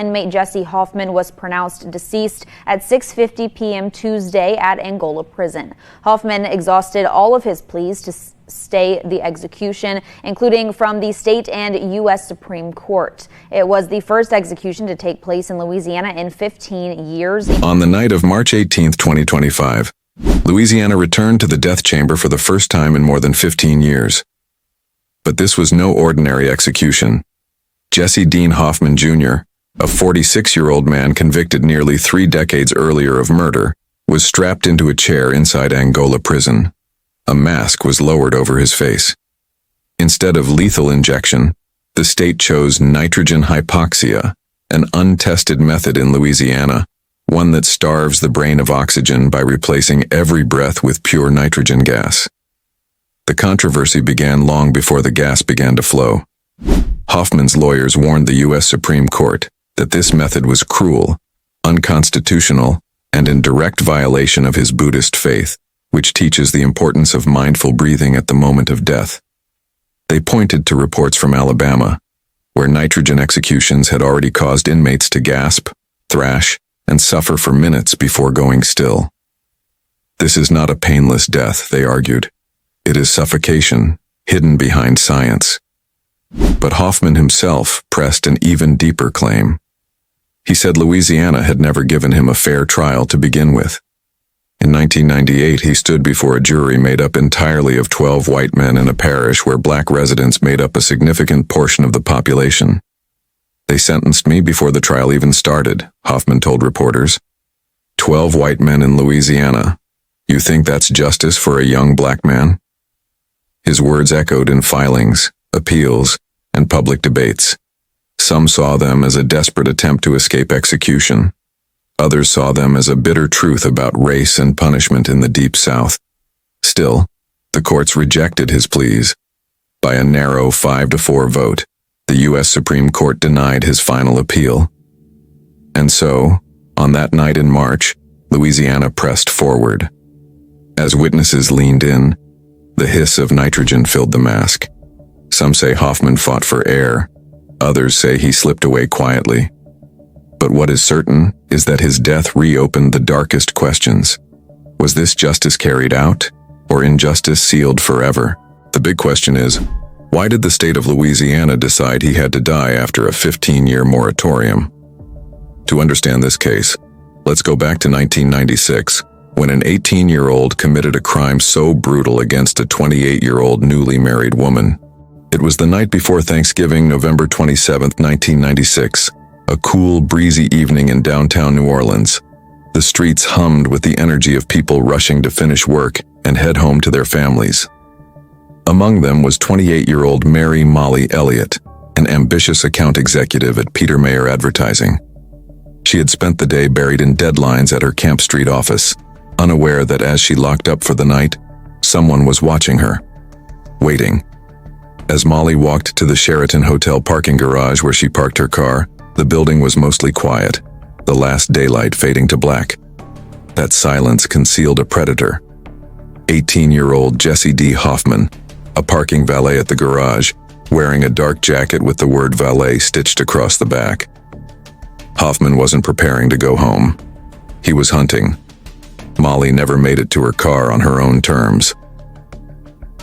Inmate Jessie Hoffman was pronounced deceased at 6:50 p.m. Tuesday at Angola Prison. Hoffman exhausted all of his pleas to stay the execution, including from the state and U.S. Supreme Court. It was the first execution to take place in Louisiana in 15 years. On the night of March 18, 2025, Louisiana returned to the death chamber for the first time in more than 15 years. But this was no ordinary execution. Jessie Dean Hoffman Jr., a 46-year-old man convicted nearly 3 decades earlier of murder, was strapped into a chair inside Angola Prison. A mask was lowered over his face. Instead of lethal injection, the state chose nitrogen hypoxia, an untested method in Louisiana, one that starves the brain of oxygen by replacing every breath with pure nitrogen gas. The controversy began long before the gas began to flow. Hoffman's lawyers warned the U.S. Supreme Court that this method was cruel, unconstitutional, and in direct violation of his Buddhist faith, which teaches the importance of mindful breathing at the moment of death. They pointed to reports from Alabama, where nitrogen executions had already caused inmates to gasp, thrash, and suffer for minutes before going still. This is not a painless death, they argued. It is suffocation, hidden behind science. But Hoffman himself pressed an even deeper claim. He said Louisiana had never given him a fair trial to begin with. In 1998, he stood before a jury made up entirely of 12 white men in a parish where black residents made up a significant portion of the population. They sentenced me before the trial even started, Hoffman told reporters. 12 white men in Louisiana. You think that's justice for a young black man? His words echoed in filings, appeals, and public debates. Some saw them as a desperate attempt to escape execution. Others saw them as a bitter truth about race and punishment in the Deep South. Still, the courts rejected his pleas. By a narrow 5-4 vote, the U.S. Supreme Court denied his final appeal. And so, on that night in March, Louisiana pressed forward. As witnesses leaned in, the hiss of nitrogen filled the mask. Some say Hoffman fought for air. Others say he slipped away quietly. But what is certain is that his death reopened the darkest questions. Was this justice carried out, or injustice sealed forever? The big question is, why did the state of Louisiana decide he had to die after a 15-year moratorium? To understand this case, let's go back to 1996, when an 18-year-old committed a crime so brutal against a 28-year-old newly married woman. It was the night before Thanksgiving, November 27, 1996. A cool, breezy evening in downtown New Orleans. The streets hummed with the energy of people rushing to finish work and head home to their families. Among them was 28-year-old Mary Molly Elliott, an ambitious account executive at Peter Mayer Advertising. She had spent the day buried in deadlines at her Camp Street office, unaware that as she locked up for the night, someone was watching her, waiting. As Molly walked to the Sheraton Hotel parking garage where she parked her car, the building was mostly quiet, the last daylight fading to black. That silence concealed a predator. 18-year-old Jessie Dean Hoffman, a parking valet at the garage, wearing a dark jacket with the word valet stitched across the back. Hoffman wasn't preparing to go home. He was hunting. Molly never made it to her car on her own terms.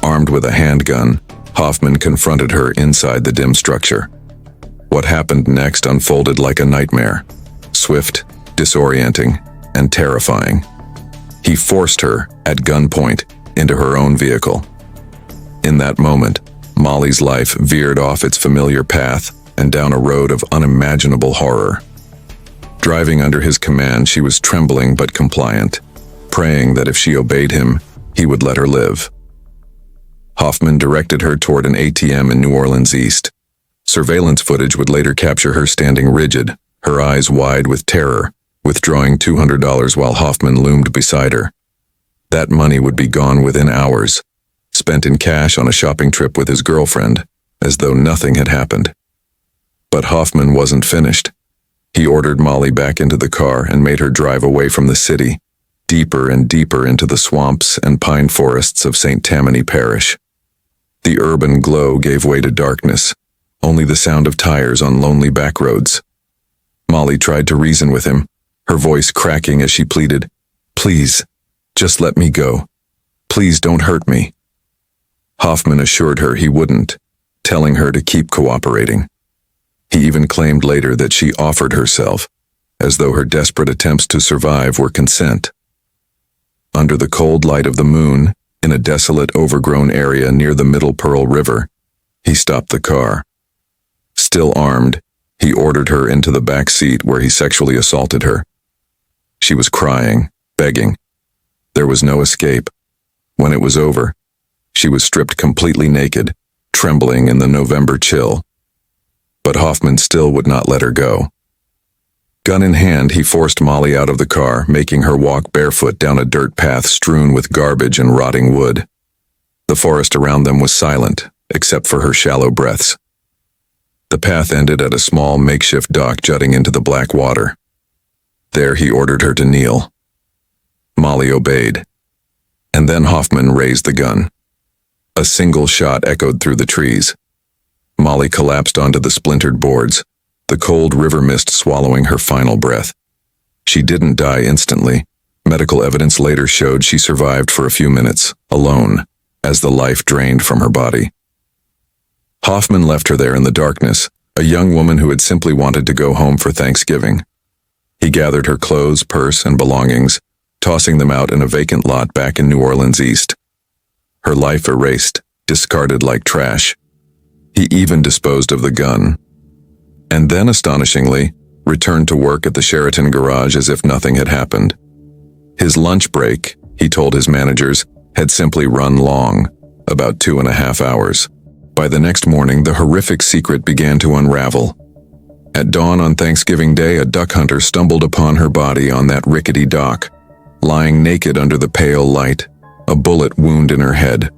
Armed with a handgun, Hoffman confronted her inside the dim structure. What happened next unfolded like a nightmare, swift, disorienting, and terrifying. He forced her, at gunpoint, into her own vehicle. In that moment, Molly's life veered off its familiar path and down a road of unimaginable horror. Driving under his command, she was trembling but compliant, praying that if she obeyed him, he would let her live. Hoffman directed her toward an ATM in New Orleans East. Surveillance footage would later capture her standing rigid, her eyes wide with terror, withdrawing $200 while Hoffman loomed beside her. That money would be gone within hours, spent in cash on a shopping trip with his girlfriend, as though nothing had happened. But Hoffman wasn't finished. He ordered Molly back into the car and made her drive away from the city, deeper and deeper into the swamps and pine forests of St. Tammany Parish. The urban glow gave way to darkness, only the sound of tires on lonely back roads. Molly tried to reason with him, her voice cracking as she pleaded, "Please, just let me go. Please don't hurt me." Hoffman assured her he wouldn't, telling her to keep cooperating. He even claimed later that she offered herself, as though her desperate attempts to survive were consent. Under the cold light of the moon, in a desolate, overgrown area near the Middle Pearl River, he stopped the car. Still armed, he ordered her into the back seat where he sexually assaulted her. She was crying, begging. There was no escape. When it was over, she was stripped completely naked, trembling in the November chill. But Hoffman still would not let her go. Gun in hand, he forced Molly out of the car, making her walk barefoot down a dirt path strewn with garbage and rotting wood. The forest around them was silent, except for her shallow breaths. The path ended at a small makeshift dock jutting into the black water. There he ordered her to kneel. Molly obeyed. And then Hoffman raised the gun. A single shot echoed through the trees. Molly collapsed onto the splintered boards, the cold river mist swallowing her final breath. She didn't die instantly. Medical evidence later showed she survived for a few minutes, alone, as the life drained from her body. Hoffman left her there in the darkness, a young woman who had simply wanted to go home for Thanksgiving. He gathered her clothes, purse, and belongings, tossing them out in a vacant lot back in New Orleans East. Her life erased, discarded like trash. He even disposed of the gun. And then, astonishingly, returned to work at the Sheraton garage as if nothing had happened. His lunch break, he told his managers, had simply run long, about 2.5 hours. By the next morning, the horrific secret began to unravel. At dawn on Thanksgiving Day, a duck hunter stumbled upon her body on that rickety dock, lying naked under the pale light, a bullet wound in her head.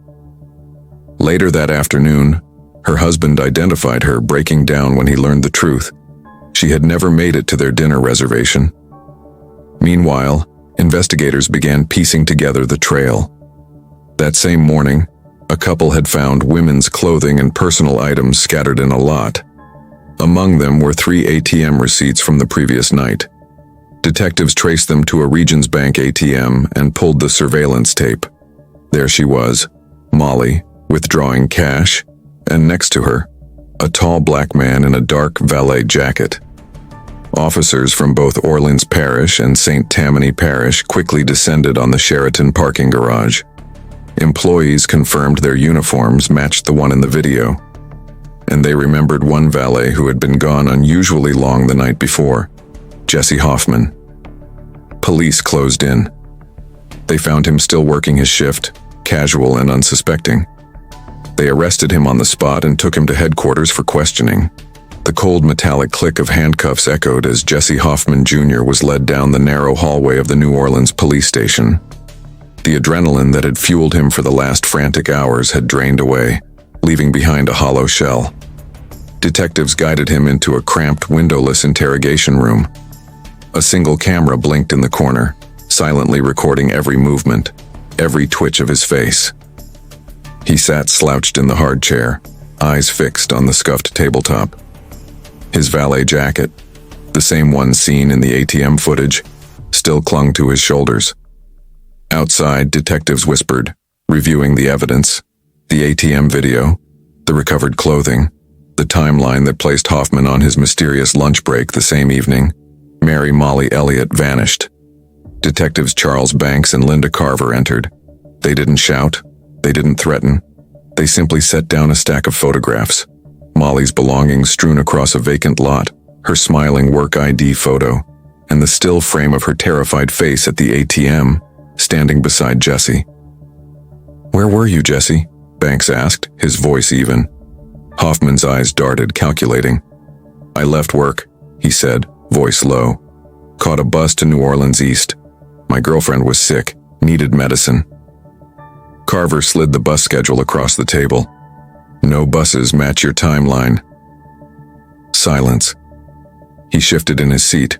Later that afternoon, her husband identified her, breaking down when he learned the truth. She had never made it to their dinner reservation. Meanwhile, investigators began piecing together the trail. That same morning, a couple had found women's clothing and personal items scattered in a lot. Among them were 3 ATM receipts from the previous night. Detectives traced them to a Regions Bank ATM and pulled the surveillance tape. There she was, Molly, withdrawing cash, and next to her, a tall black man in a dark valet jacket. Officers from both Orleans Parish and St. Tammany Parish quickly descended on the Sheraton parking garage. Employees confirmed their uniforms matched the one in the video, and they remembered one valet who had been gone unusually long the night before, Jesse Hoffman. Police closed in. They found him still working his shift, casual and unsuspecting. They arrested him on the spot and took him to headquarters for questioning. The cold metallic click of handcuffs echoed as Jessie Hoffman Jr. was led down the narrow hallway of the New Orleans police station. The adrenaline that had fueled him for the last frantic hours had drained away, leaving behind a hollow shell. Detectives guided him into a cramped, windowless interrogation room. A single camera blinked in the corner, silently recording every movement, every twitch of his face. He sat slouched in the hard chair, eyes fixed on the scuffed tabletop. His valet jacket, the same one seen in the ATM footage, still clung to his shoulders. Outside, detectives whispered, reviewing the evidence, the ATM video, the recovered clothing, the timeline that placed Hoffman on his mysterious lunch break the same evening. Mary Molly Elliott vanished. Detectives Charles Banks and Linda Carver entered. They didn't shout. They didn't threaten. They simply set down a stack of photographs. Molly's belongings strewn across a vacant lot, her smiling work ID photo, and the still frame of her terrified face at the ATM, standing beside Jesse. "Where were you, Jesse?" Banks asked, his voice even. Hoffman's eyes darted, calculating. "I left work," he said, voice low. "Caught a bus to New Orleans East. My girlfriend was sick, needed medicine." Carver slid the bus schedule across the table. "No buses match your timeline." Silence. He shifted in his seat.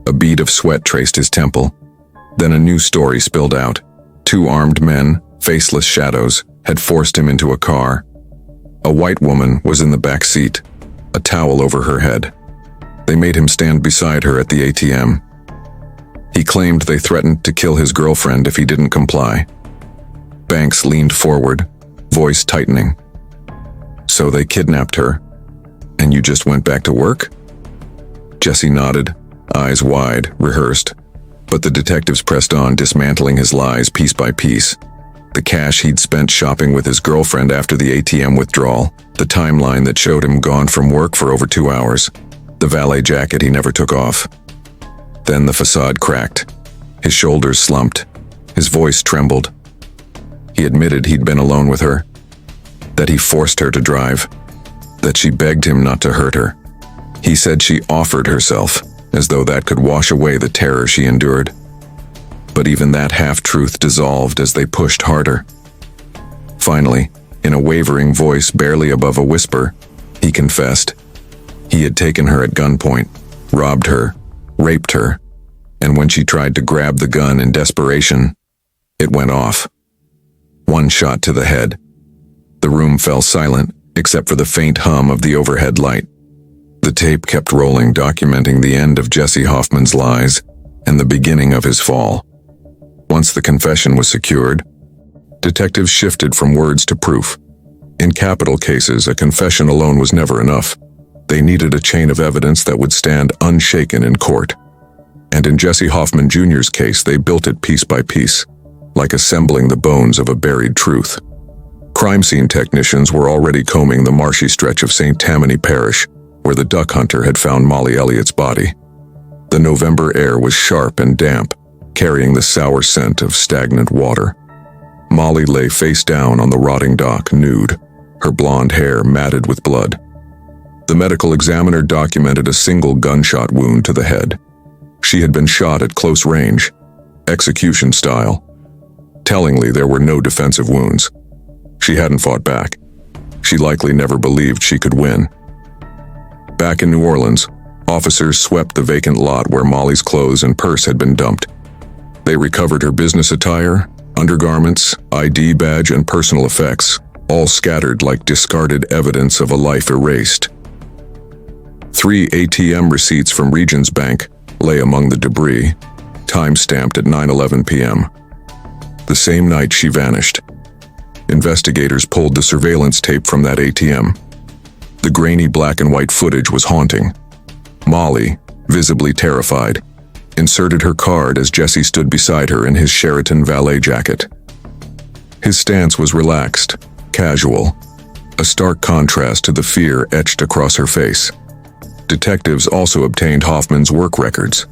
A bead of sweat traced his temple. Then a new story spilled out. 2 armed men, faceless shadows, had forced him into a car. A white woman was in the back seat, a towel over her head. They made him stand beside her at the ATM. He claimed they threatened to kill his girlfriend if he didn't comply. Banks leaned forward, voice tightening. "So they kidnapped her, and you just went back to work?" Jesse nodded, eyes wide, rehearsed. But the detectives pressed on, dismantling his lies piece by piece. The cash he'd spent shopping with his girlfriend after the ATM withdrawal, the timeline that showed him gone from work for over 2 hours, the valet jacket he never took off. Then the facade cracked. His shoulders slumped. His voice trembled. He admitted he'd been alone with her, that he forced her to drive, that she begged him not to hurt her. He said she offered herself, as though that could wash away the terror she endured. But even that half-truth dissolved as they pushed harder. Finally, in a wavering voice barely above a whisper, he confessed. He had taken her at gunpoint, robbed her, raped her, and when she tried to grab the gun in desperation, it went off. One shot to the head. The room fell silent, except for the faint hum of the overhead light. The tape kept rolling, documenting the end of Jessie Hoffman's lies and the beginning of his fall. Once the confession was secured, detectives shifted from words to proof. In capital cases, a confession alone was never enough. They needed a chain of evidence that would stand unshaken in court. And in Jesse Hoffman Jr.'s case, they built it piece by piece, like assembling the bones of a buried truth. Crime scene technicians were already combing the marshy stretch of St. Tammany Parish, where the duck hunter had found Molly Elliott's body. The November air was sharp and damp, carrying the sour scent of stagnant water. Molly lay face down on the rotting dock, nude, her blonde hair matted with blood. The medical examiner documented a single gunshot wound to the head. She had been shot at close range, execution style. Tellingly, there were no defensive wounds. She hadn't fought back. She likely never believed she could win. Back in New Orleans, officers swept the vacant lot where Molly's clothes and purse had been dumped. They recovered her business attire, undergarments, ID badge, and personal effects, all scattered like discarded evidence of a life erased. 3 ATM receipts from Regions Bank lay among the debris, time-stamped at 9:11 p.m. The same night she vanished. Investigators pulled the surveillance tape from that ATM. The grainy black and white footage was haunting. Molly, visibly terrified, inserted her card as Jesse stood beside her in his Sheraton valet jacket. His stance was relaxed, casual, a stark contrast to the fear etched across her face. Detectives also obtained Hoffman's work records.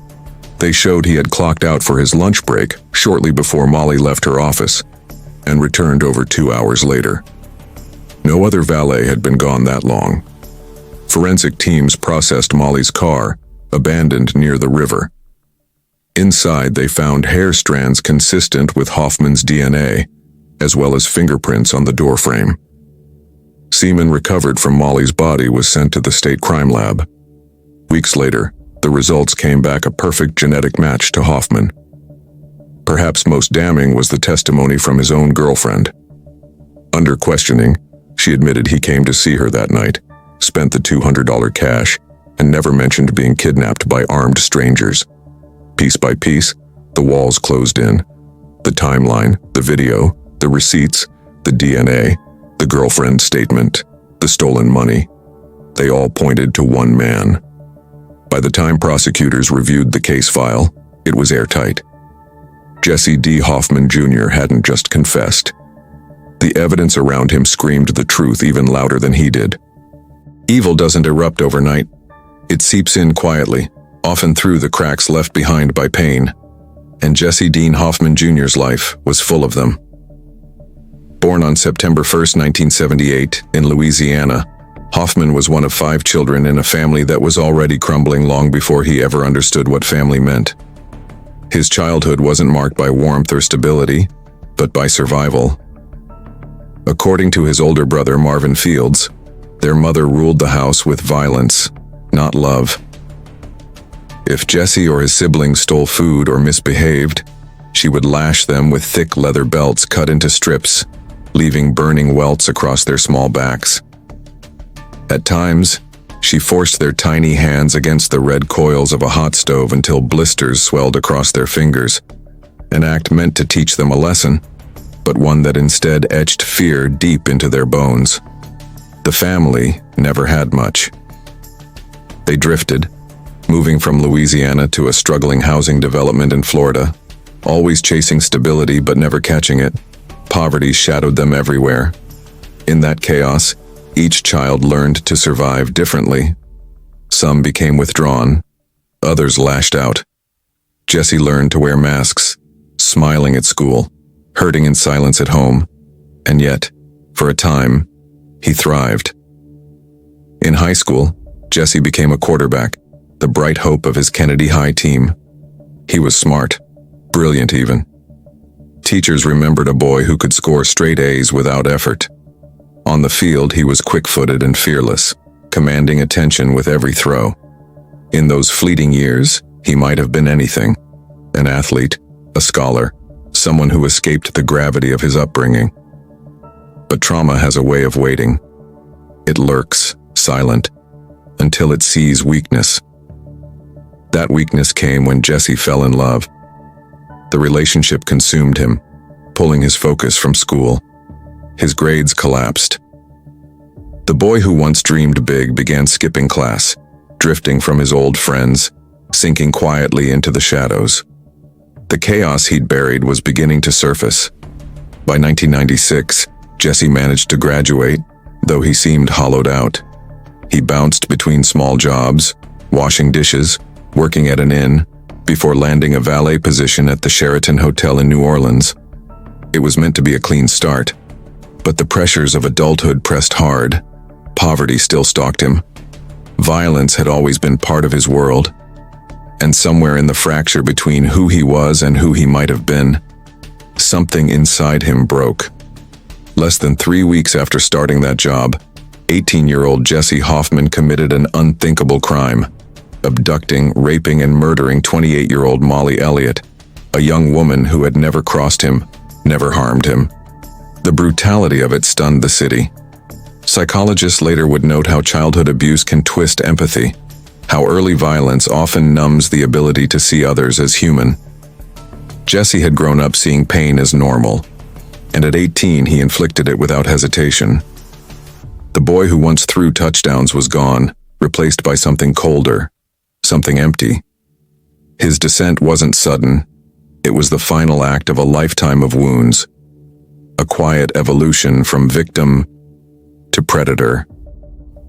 They showed he had clocked out for his lunch break shortly before Molly left her office and returned over 2 hours later. No other valet had been gone that long. Forensic teams processed Molly's car, abandoned near the river. Inside, they found hair strands consistent with Hoffman's DNA, as well as fingerprints on the doorframe. Semen recovered from Molly's body was sent to the state crime lab. Weeks later, the results came back a perfect genetic match to Hoffman. Perhaps most damning was the testimony from his own girlfriend. Under questioning, she admitted he came to see her that night, spent the $200 cash, and never mentioned being kidnapped by armed strangers. Piece by piece, the walls closed in. The timeline, the video, the receipts, the DNA, the girlfriend's statement, the stolen money. They all pointed to one man. By the time prosecutors reviewed the case file, it was airtight. Jessie D. Hoffman Jr. hadn't just confessed. The evidence around him screamed the truth even louder than he did. Evil doesn't erupt overnight. It seeps in quietly, often through the cracks left behind by pain. And Jessie Dean Hoffman Jr.'s life was full of them. Born on September 1, 1978, in Louisiana, Hoffman was one of 5 children in a family that was already crumbling long before he ever understood what family meant. His childhood wasn't marked by warmth or stability, but by survival. According to his older brother Marvin Fields, their mother ruled the house with violence, not love. If Jesse or his siblings stole food or misbehaved, she would lash them with thick leather belts cut into strips, leaving burning welts across their small backs. At times, She forced their tiny hands against the red coils of a hot stove until blisters swelled across their fingers. An act meant to teach them a lesson, but one that instead etched fear deep into their bones. The family never had much. They drifted, moving from Louisiana to a struggling housing development in Florida, always chasing stability but never catching it. Poverty shadowed them everywhere. In that chaos, each child learned to survive differently. Some became withdrawn, others lashed out. Jesse learned to wear masks, smiling at school, hurting in silence at home, and yet, for a time, he thrived. In high school, Jesse became a quarterback, the bright hope of his Kennedy High team. He was smart, brilliant even. Teachers remembered a boy who could score straight A's without effort. On the field, he was quick-footed and fearless, commanding attention with every throw. In those fleeting years, he might have been anything: an athlete, a scholar, someone who escaped the gravity of his upbringing. But trauma has a way of waiting. It lurks, silent, until it sees weakness. That weakness came when Jesse fell in love. The relationship consumed him, pulling his focus from school. His grades collapsed. The boy who once dreamed big began skipping class, drifting from his old friends, sinking quietly into the shadows. The chaos he'd buried was beginning to surface. By 1996, Jesse managed to graduate, though he seemed hollowed out. He bounced between small jobs, washing dishes, working at an inn, before landing a valet position at the Sheraton Hotel in New Orleans. It was meant to be a clean start, but the pressures of adulthood pressed hard. Poverty still stalked him. Violence had always been part of his world, and somewhere in the fracture between who he was and who he might have been, something inside him broke. Less than 3 weeks after starting that job, 18-year-old Jessie Hoffman committed an unthinkable crime, abducting, raping, and murdering 28-year-old Molly Elliott, a young woman who had never crossed him, never harmed him. The brutality of it stunned the city. Psychologists later would note how childhood abuse can twist empathy, how early violence often numbs the ability to see others as human. Jesse had grown up seeing pain as normal, and at 18 he inflicted it without hesitation. The boy who once threw touchdowns was gone, replaced by something colder, something empty. His descent wasn't sudden. It was the final act of a lifetime of wounds, a quiet evolution from victim to predator.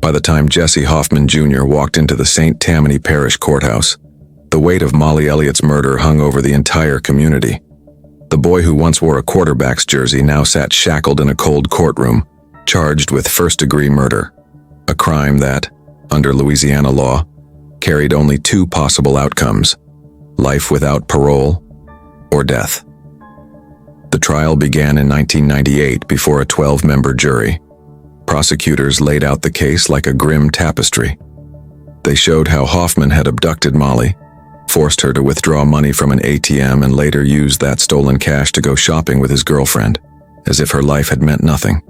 By the time Jesse Hoffman Jr. walked into the St. Tammany Parish Courthouse, the weight of Molly Elliott's murder hung over the entire community. The boy who once wore a quarterback's jersey now sat shackled in a cold courtroom, charged with first-degree murder, a crime that, under Louisiana law, carried only 2 possible outcomes: life without parole or death. The trial began in 1998 before a 12-member jury. Prosecutors laid out the case like a grim tapestry. They showed how Hoffman had abducted Molly, forced her to withdraw money from an ATM, and later used that stolen cash to go shopping with his girlfriend, as if her life had meant nothing.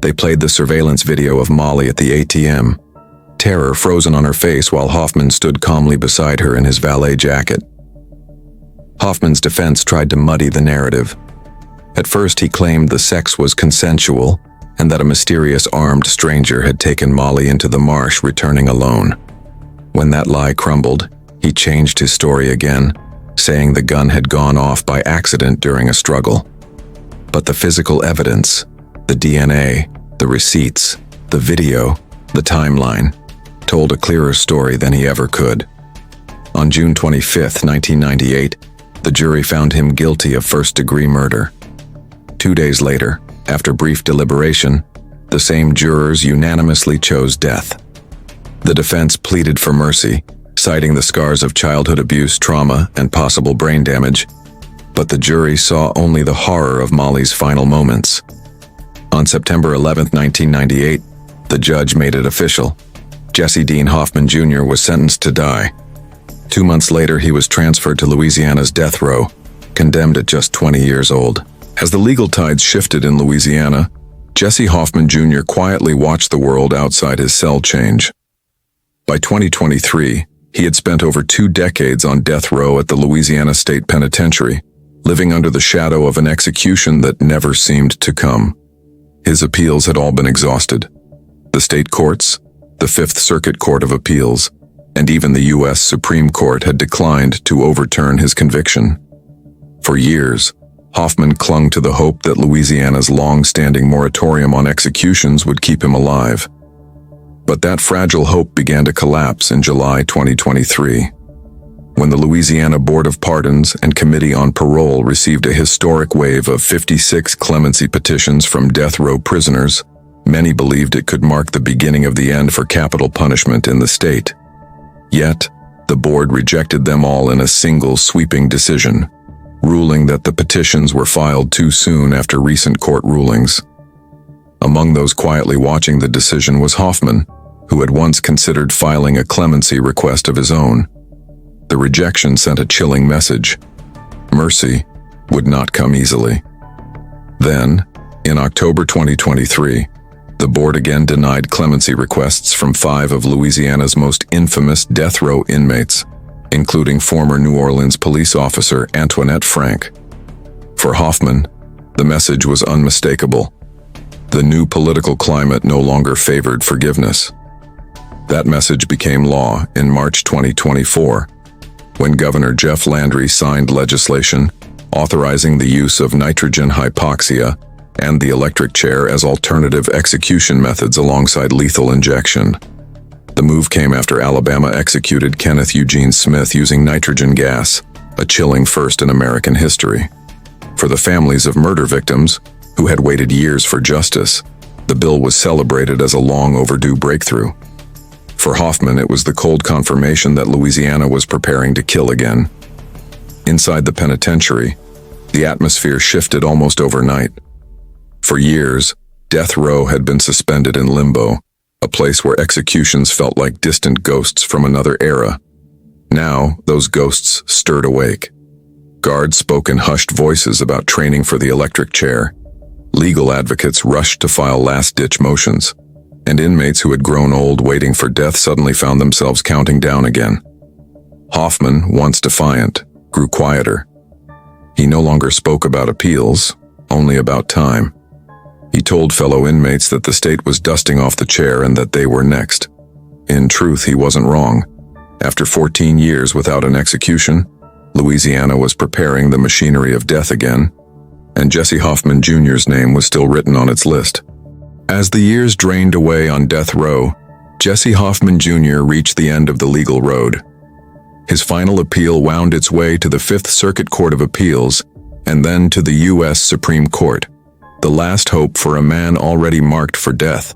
They played the surveillance video of Molly at the ATM, terror frozen on her face while Hoffman stood calmly beside her in his valet jacket. Hoffman's defense tried to muddy the narrative. At first, he claimed the sex was consensual and that a mysterious armed stranger had taken Molly into the marsh, returning alone. When that lie crumbled, he changed his story again, saying the gun had gone off by accident during a struggle. But the physical evidence, the DNA, the receipts, the video, the timeline, told a clearer story than he ever could. On June 25, 1998, the jury found him guilty of first-degree murder. 2 days later, after brief deliberation, the same jurors unanimously chose death. The defense pleaded for mercy, citing the scars of childhood abuse, trauma, and possible brain damage, but the jury saw only the horror of Molly's final moments. On September 11, 1998, the judge made it official. Jessie Dean Hoffman Jr. was sentenced to die. 2 months later, he was transferred to Louisiana's death row, condemned at just 20 years old. As the legal tides shifted in Louisiana, Jesse Hoffman Jr. quietly watched the world outside his cell change. By 2023, he had spent over 2 decades on death row at the Louisiana State Penitentiary, living under the shadow of an execution that never seemed to come. His appeals had all been exhausted. The state courts, the Fifth Circuit Court of Appeals, and even the U.S. Supreme Court had declined to overturn his conviction. For years, Hoffman clung to the hope that Louisiana's long-standing moratorium on executions would keep him alive. But that fragile hope began to collapse in July 2023, when the Louisiana Board of Pardons and Committee on Parole received a historic wave of 56 clemency petitions from death row prisoners. Many believed it could mark the beginning of the end for capital punishment in the state. Yet, the board rejected them all in a single sweeping decision, ruling that the petitions were filed too soon after recent court rulings. Among those quietly watching the decision was Hoffman, who had once considered filing a clemency request of his own. The rejection sent a chilling message. Mercy would not come easily. Then, in October 2023, the board again denied clemency requests from 5 of Louisiana's most infamous death row inmates, including former New Orleans police officer Antoinette Frank. For Hoffman, the message was unmistakable. The new political climate no longer favored forgiveness. That message became law in March 2024, when Governor Jeff Landry signed legislation authorizing the use of nitrogen hypoxia and the electric chair as alternative execution methods alongside lethal injection. The move came after Alabama executed Kenneth Eugene Smith using nitrogen gas, a chilling first in American history. For the families of murder victims, who had waited years for justice, the bill was celebrated as a long overdue breakthrough. For Hoffman, it was the cold confirmation that Louisiana was preparing to kill again. Inside the penitentiary, the atmosphere shifted almost overnight. For years, death row had been suspended in limbo, a place where executions felt like distant ghosts from another era. Now, those ghosts stirred awake. Guards spoke in hushed voices about training for the electric chair. Legal advocates rushed to file last-ditch motions, and inmates who had grown old waiting for death suddenly found themselves counting down again. Hoffman, once defiant, grew quieter. He no longer spoke about appeals, only about time. He told fellow inmates that the state was dusting off the chair and that they were next. In truth, he wasn't wrong. After 14 years without an execution, Louisiana was preparing the machinery of death again, and Jesse Hoffman Jr.'s name was still written on its list. As the years drained away on death row, Jesse Hoffman Jr. reached the end of the legal road. His final appeal wound its way to the Fifth Circuit Court of Appeals and then to the U.S. Supreme Court, the last hope for a man already marked for death.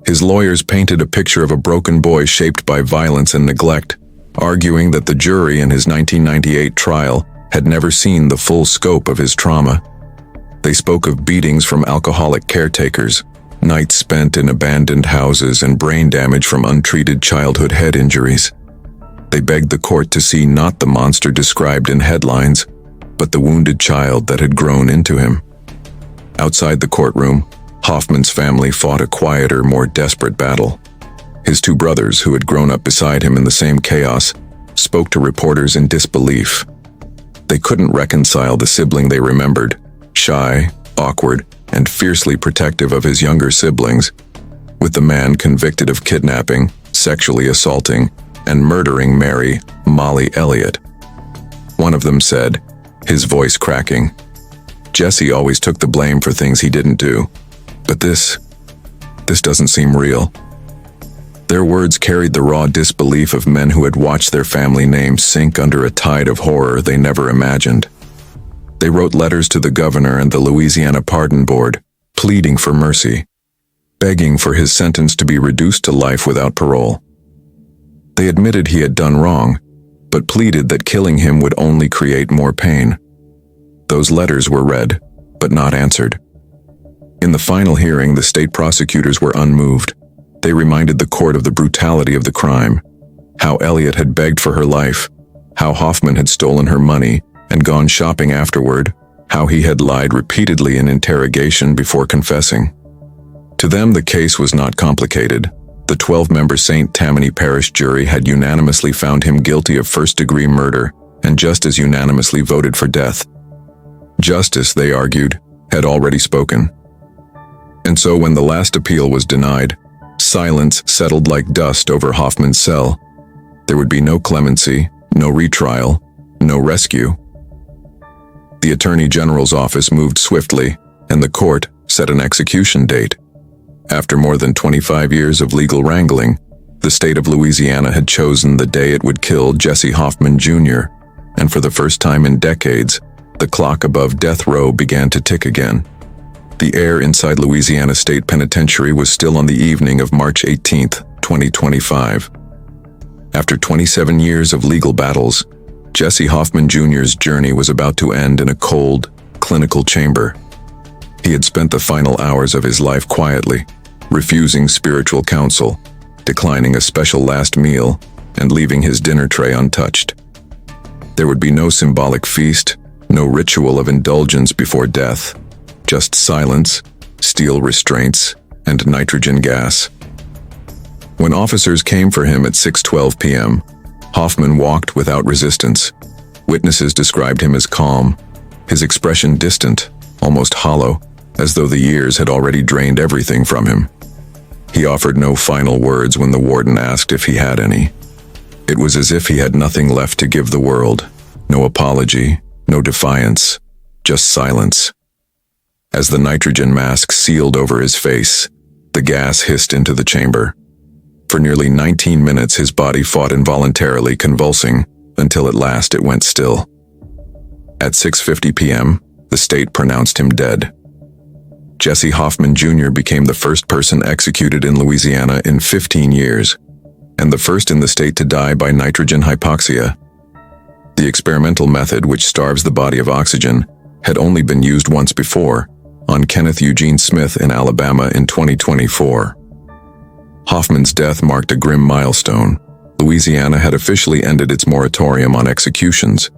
His lawyers painted a picture of a broken boy shaped by violence and neglect, arguing that the jury in his 1998 trial had never seen the full scope of his trauma. They spoke of beatings from alcoholic caretakers, nights spent in abandoned houses, and brain damage from untreated childhood head injuries. They begged the court to see not the monster described in headlines, but the wounded child that had grown into him. Outside the courtroom, Hoffman's family fought a quieter, more desperate battle. His 2 brothers, who had grown up beside him in the same chaos, spoke to reporters in disbelief. They couldn't reconcile the sibling they remembered, shy, awkward, and fiercely protective of his younger siblings, with the man convicted of kidnapping, sexually assaulting, and murdering Mary, Molly Elliott. One of them said, his voice cracking, "Jesse always took the blame for things he didn't do, but this doesn't seem real." Their words carried the raw disbelief of men who had watched their family names sink under a tide of horror they never imagined. They wrote letters to the governor and the Louisiana Pardon Board, pleading for mercy, begging for his sentence to be reduced to life without parole. They admitted he had done wrong, but pleaded that killing him would only create more pain. Those letters were read, but not answered. In the final hearing, the state prosecutors were unmoved. They reminded the court of the brutality of the crime, how Elliott had begged for her life, how Hoffman had stolen her money and gone shopping afterward, how he had lied repeatedly in interrogation before confessing. To them, the case was not complicated. the 12-member St. Tammany Parish jury had unanimously found him guilty of first-degree murder and just as unanimously voted for death. Justice, they argued, had already spoken. And so when the last appeal was denied, silence settled like dust over Hoffman's cell. There would be no clemency, no retrial, no rescue. The Attorney General's office moved swiftly, and the court set an execution date. After more than 25 years of legal wrangling, the state of Louisiana had chosen the day it would kill Jessie Hoffman Jr., and for the first time in decades, the clock above death row began to tick again. The air inside Louisiana State Penitentiary was still on the evening of March 18, 2025. After 27 years of legal battles, Jesse Hoffman Jr.'s journey was about to end in a cold, clinical chamber. He had spent the final hours of his life quietly, refusing spiritual counsel, declining a special last meal, and leaving his dinner tray untouched. There would be no symbolic feast, no ritual of indulgence before death, just silence, steel restraints, and nitrogen gas. When officers came for him at 6:12 p.m., Hoffman walked without resistance. Witnesses described him as calm, his expression distant, almost hollow, as though the years had already drained everything from him. He offered no final words when the warden asked if he had any. It was as if he had nothing left to give the world, no apology, no defiance, just silence. As the nitrogen mask sealed over his face, the gas hissed into the chamber. For nearly 19 minutes his body fought involuntarily, convulsing, until at last it went still. At 6:50 p.m., the state pronounced him dead. Jesse Hoffman Jr. became the first person executed in Louisiana in 15 years, and the first in the state to die by nitrogen hypoxia. The experimental method, which starves the body of oxygen, had only been used once before, on Kenneth Eugene Smith in Alabama in 2024. Hoffman's death marked a grim milestone. Louisiana had officially ended its moratorium on executions,